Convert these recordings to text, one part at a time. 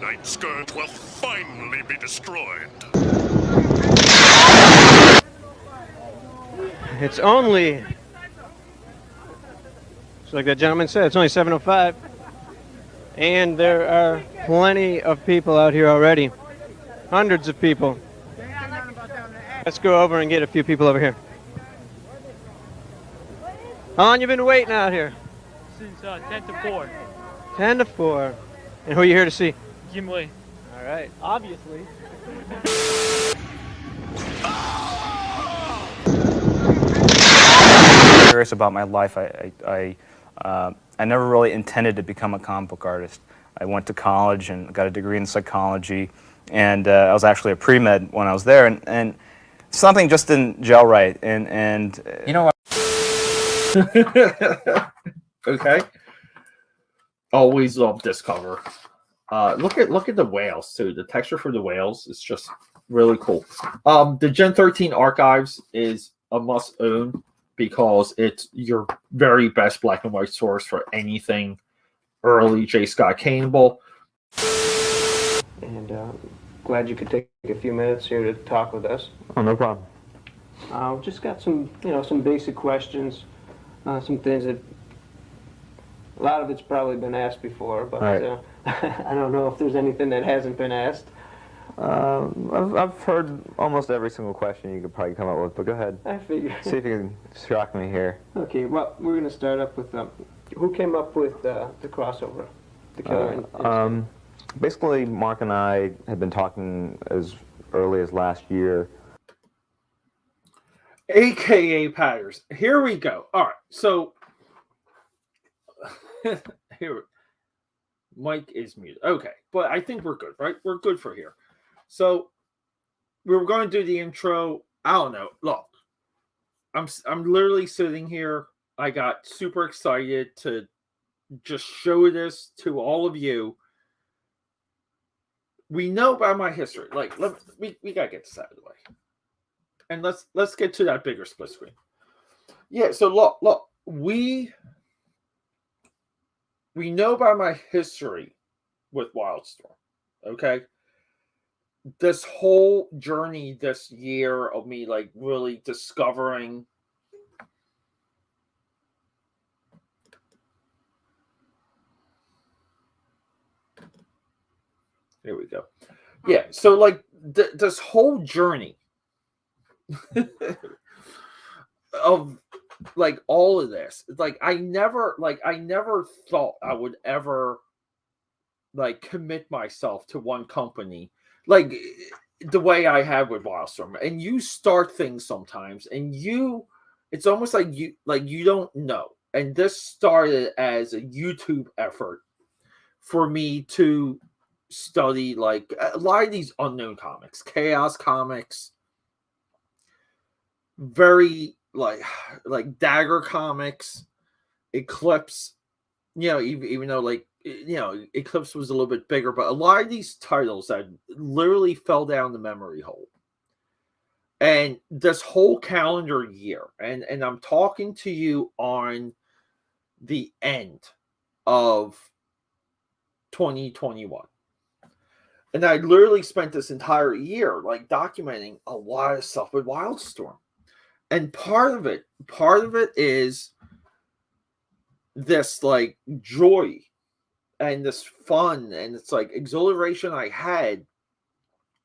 Night Scourge will finally be destroyed. It's only, just like that gentleman said, it's only 7:05. And there are plenty of people out here already. Hundreds of people. Let's go over and get a few people over here. How long you been waiting out here? Since 10 to 4. 10 to 4. And who are you here to see? Jim Lee. All right. Obviously. Curious about my life. I never really intended to become a comic book artist. I went to college and got a degree in psychology, and I was actually a pre-med when I was there, and something just didn't gel right. And you know what? Okay. Always love this cover. Look at the whales too. The texture for the whales is just really cool. The Gen 13 Archives is a must own because it's your very best black and white source for anything early J. Scott Campbell. And glad you could take a few minutes here to talk with us. Oh, no problem. Just got some, some basic questions, some things that a lot of it's probably been asked before, but right. I don't know if there's anything that hasn't been asked. I've heard almost every single question you could probably come up with, but go ahead. I figure. See if you can shock me here. Okay, well, we're going to start up with who came up with the crossover, the Killer Instinct? Basically, Mark and I had been talking as early as last year. AKAPAad. Here we go. All right, so here, Mike is muted. Okay, but I think we're good, right? We're good for here. So we were going to do the intro. I don't know. Look, I'm literally sitting here. I got super excited to just show this to all of you. We know about my history. Like, we gotta get this out of the way, and let's get to that bigger split screen. Yeah. So look, we know about my history with WildStorm. Okay. This whole journey this year of me like really discovering here we go. Yeah, so like this whole journey of like all of this, like I never thought I would ever like commit myself to one company like the way I have with WildStorm. And you start things sometimes and it's almost like you don't know. And this started as a YouTube effort for me to study like a lot of these unknown comics, Chaos Comics, very like Dagger Comics, Eclipse, even though like Eclipse was a little bit bigger, but a lot of these titles that literally fell down the memory hole. And this whole calendar year, and I'm talking to you on the end of 2021. And I literally spent this entire year like documenting a lot of stuff with WildStorm. And part of it is this like joy and this fun and it's like exhilaration I had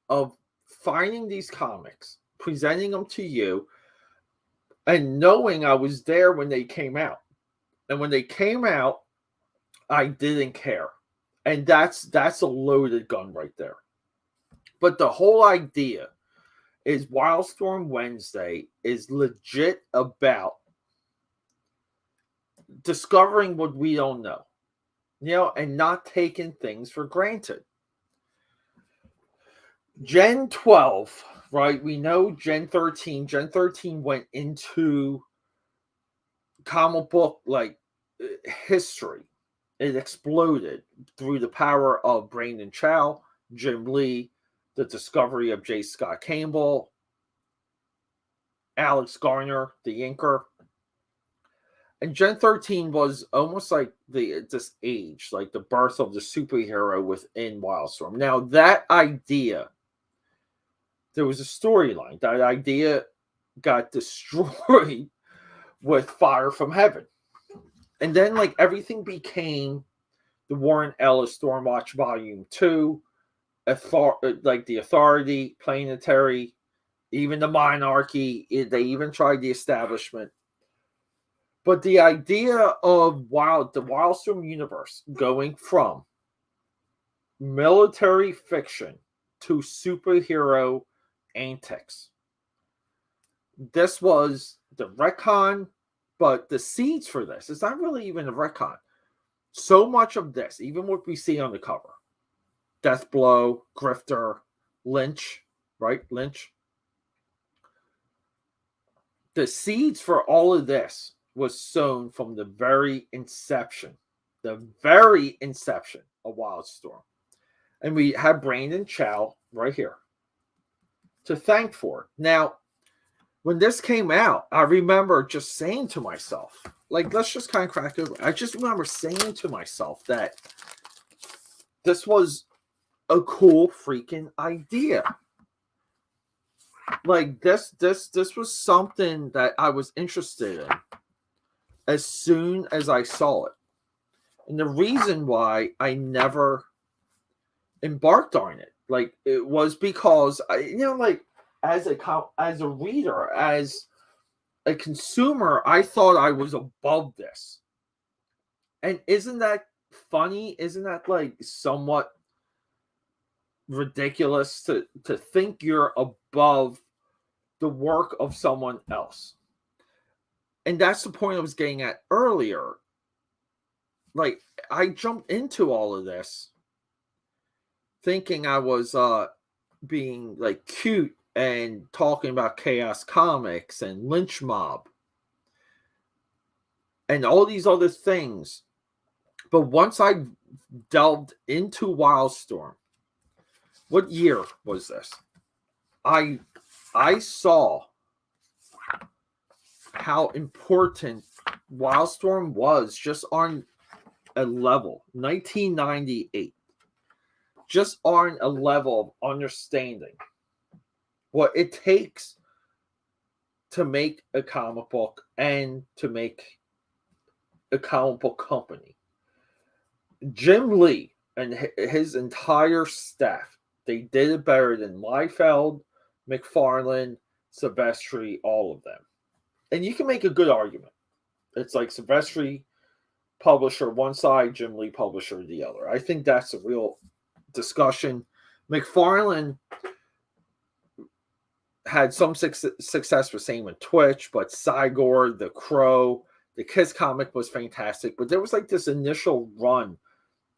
of finding these comics, presenting them to you, and knowing I was there when they came out. And when they came out, I didn't care. And that's a loaded gun right there. But the whole idea is WildStorm Wednesday is legit about discovering what we don't know, and not taking things for granted. Gen 12, right? We know Gen 13. Gen 13 went into comic book like history. It exploded through the power of Brandon Chow, Jim Lee, the discovery of J. Scott Campbell, Alex Garner, the inker. And Gen 13 was almost like this age, like the birth of the superhero within WildStorm. Now that idea, there was a storyline. That idea got destroyed with Fire from Heaven. And then like everything became the Warren Ellis Stormwatch Volume 2, like the Authority, Planetary, even the Monarchy. They even tried the Establishment. But the idea of the WildStorm universe going from military fiction to superhero antics. This was the retcon, but the seeds for this, it's not really even a retcon. So much of this, even what we see on the cover, Deathblow, Grifter, Lynch, right? Lynch. The seeds for all of this was sown from the very inception of WildStorm. And we have Brandon Chow right here to thank for it. Now, when this came out, I remember just saying to myself, like, let's just kind of crack over. I just remember saying to myself that this was a cool freaking idea. Like this was something that I was interested in as soon as I saw it. And the reason why I never embarked on it, like, it was because as a reader, as a consumer, I thought I was above this. And isn't that funny? Isn't that like somewhat ridiculous to think you're above the work of someone else? And that's the point I was getting at earlier. Like, I jumped into all of this thinking I was being like cute and talking about Chaos Comics and Lynch Mob and all these other things. But once I delved into WildStorm, what year was this? I saw how important WildStorm was just on a level, 1998, just on a level of understanding what it takes to make a comic book and to make a comic book company. Jim Lee and his entire staff, they did it better than Liefeld, McFarlane, Silvestri, all of them. And you can make a good argument. It's like Silvestri, publisher one side, Jim Lee, publisher the other. I think that's a real discussion. McFarlane had some success with saying with Twitch, but Cygor, The Crow, the Kiss comic was fantastic. But there was like this initial run,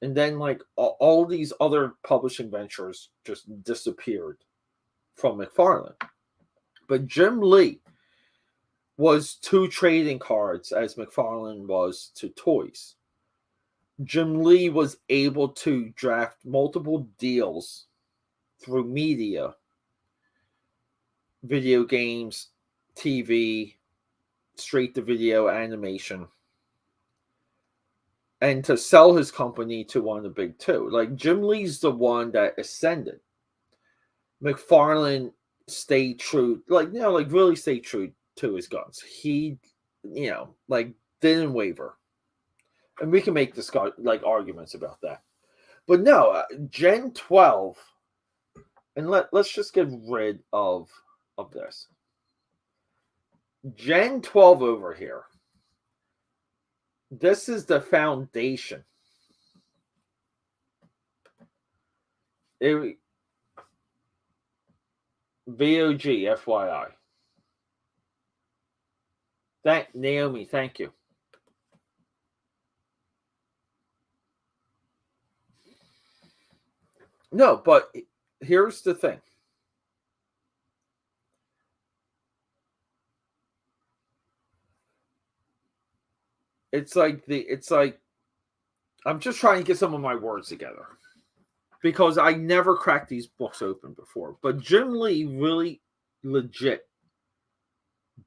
and then like all these other publishing ventures just disappeared from McFarlane. But Jim Lee was to trading cards as McFarlane was to toys. Jim Lee was able to draft multiple deals through media, video games, TV, straight-to-video animation, and to sell his company to one of the big two. Like, Jim Lee's the one that ascended. McFarlane stayed true, really stayed true to his guns. He, didn't waver. And we can make arguments about that. But no, Gen 12, and let's just get rid of this. Gen 12 over here. This is the foundation. VOG, FYI. Naomi, thank you. No, but here's the thing. It's like I'm just trying to get some of my words together because I never cracked these books open before. But Jim Lee really legit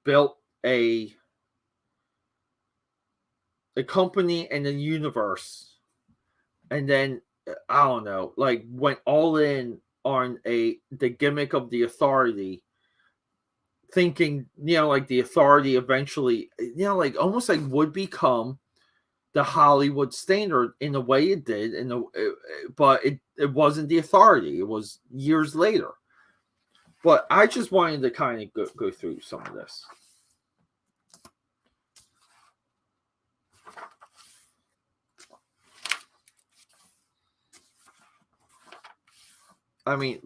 built a a company and a universe, and then I don't know, like went all in on the gimmick of the Authority, thinking, like the Authority eventually, like almost like would become the Hollywood standard in the way it did, but it wasn't the Authority. It was years later. But I just wanted to kind of go through some of this. I mean,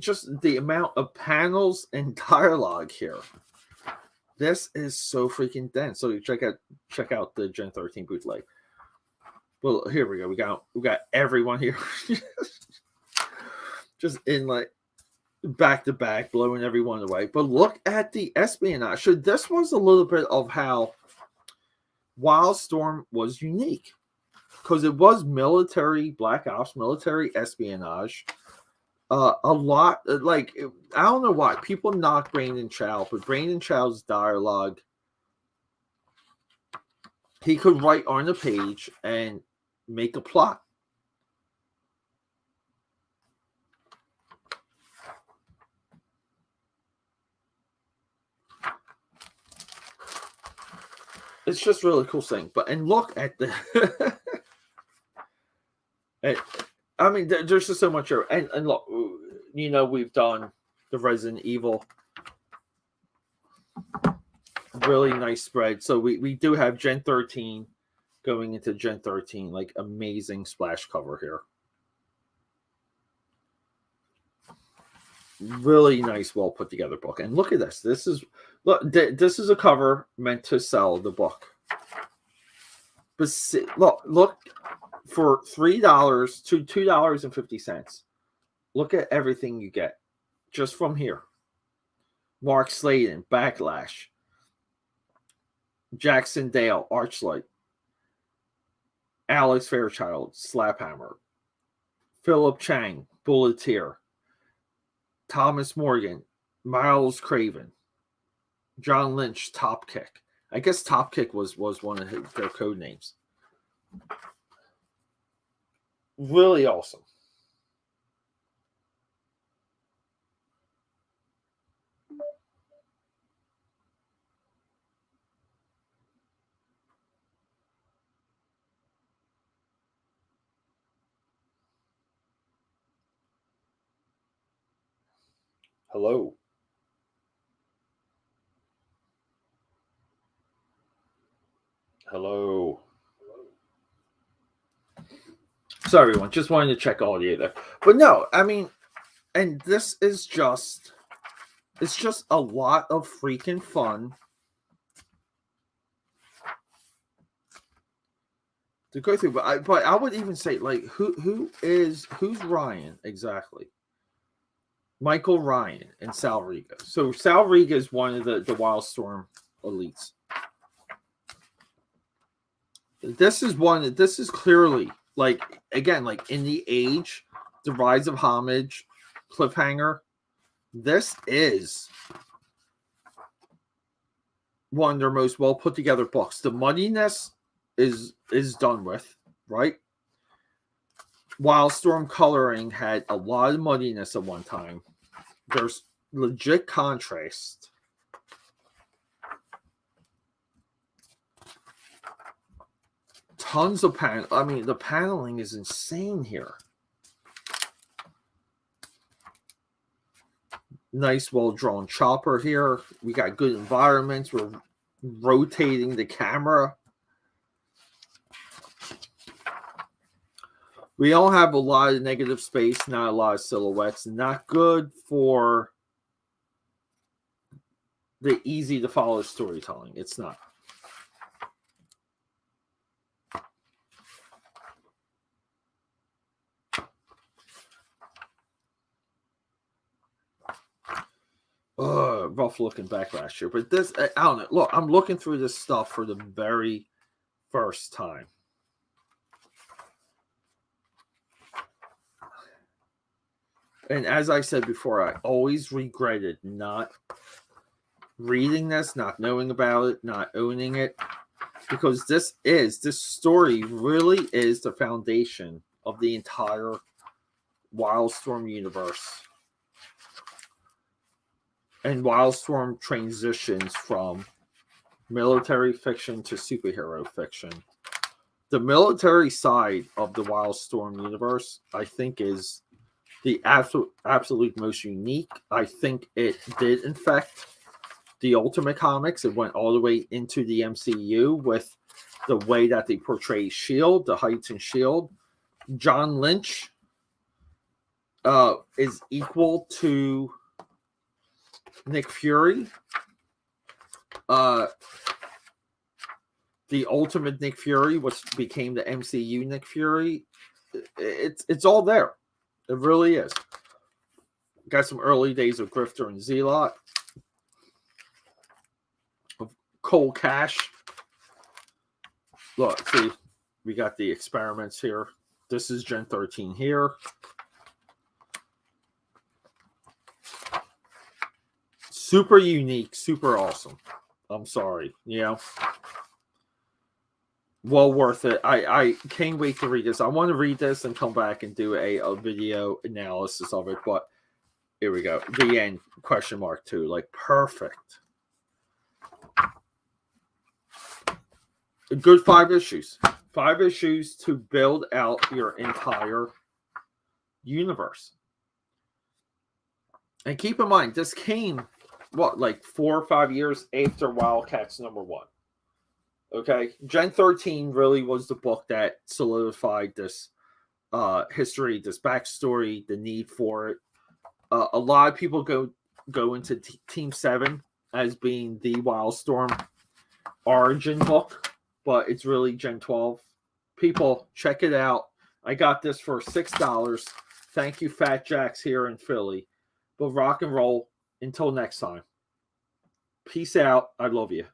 just the amount of panels and dialogue here. This is so freaking dense. So you check out the Gen 13 bootleg. Well, here we go. We got everyone here, just in like back to back, blowing everyone away. But look at the espionage. So this was a little bit of how WildStorm was unique, because it was military black ops, military espionage. A lot, like, I don't know why people knock Brandon Chow, but Brandon Chow's dialogue, he could write on a page and make a plot. It's just really cool thing. And look at the I mean, there's just so much here. And look, we've done the Resident Evil. Really nice spread. So we do have Gen 13 going into Gen 13. Like, amazing splash cover here. Really nice, well put together book. And look at this. This is a cover meant to sell the book. But see, look. For $3 to $2.50, look at everything you get just from here. Mark Sladen, Backlash. Jackson Dale, Archlight. Alex Fairchild, Slaphammer. Philip Chang, Bulleteer. Thomas Morgan, Miles Craven. John Lynch, Top Kick. I guess Top Kick was one of their code names. Really awesome. Hello. Hello. Sorry, everyone. Just wanted to check audio there. But no, I mean, and this is just, it's just a lot of freaking fun to go through. But I would even say, like, who's Ryan exactly? Michael Ryan and Sal Riga. So Sal Riga is one of the WildStorm elites. This is clearly, like, again, like in the Age, the Rise of Homage, Cliffhanger. This is one of their most well put together books. The muddiness is done with, right? WildStorm coloring had a lot of muddiness at one time. There's legit contrast. Tons of panel. I mean, the paneling is insane here. Nice, well-drawn chopper here. We got good environments. We're rotating the camera. We all have a lot of negative space, not a lot of silhouettes. Not good for the easy-to-follow storytelling. It's not. Rough looking Backlash here. But this, I don't know. Look, I'm looking through this stuff for the very first time. And as I said before, I always regretted not reading this, not knowing about it, not owning it. because this story really is the foundation of the entire WildStorm universe. And WildStorm transitions from military fiction to superhero fiction. The military side of the WildStorm universe, I think, is the absolute most unique. I think it did infect the Ultimate Comics. It went all the way into the MCU with the way that they portray S.H.I.E.L.D., the heightened S.H.I.E.L.D. John Lynch is equal to Nick Fury. The Ultimate Nick Fury, which became the MCU Nick Fury. It's all there. It really is. Got some early days of Grifter and Zealot. Of Cole Cash. Look, see, we got the experiments here. This is Gen 13 here. Super unique, super awesome. I'm sorry, you know. Well worth it. I can't wait to read this. I want to read this and come back and do a video analysis of it. But here we go. The end, question mark 2. Like, perfect. A good 5 issues. 5 issues to build out your entire universe. And keep in mind, this came, what, like 4 or 5 years after Wildcats #1. Okay, Gen 13 really was the book that solidified this history, this backstory, the need for it. A lot of people go into Team 7 as being the WildStorm origin book, but it's really Gen 12. People, check it out. I got this for $6. Thank you, Fat Jacks here in Philly. But rock and roll. Until next time. Peace out. I love you.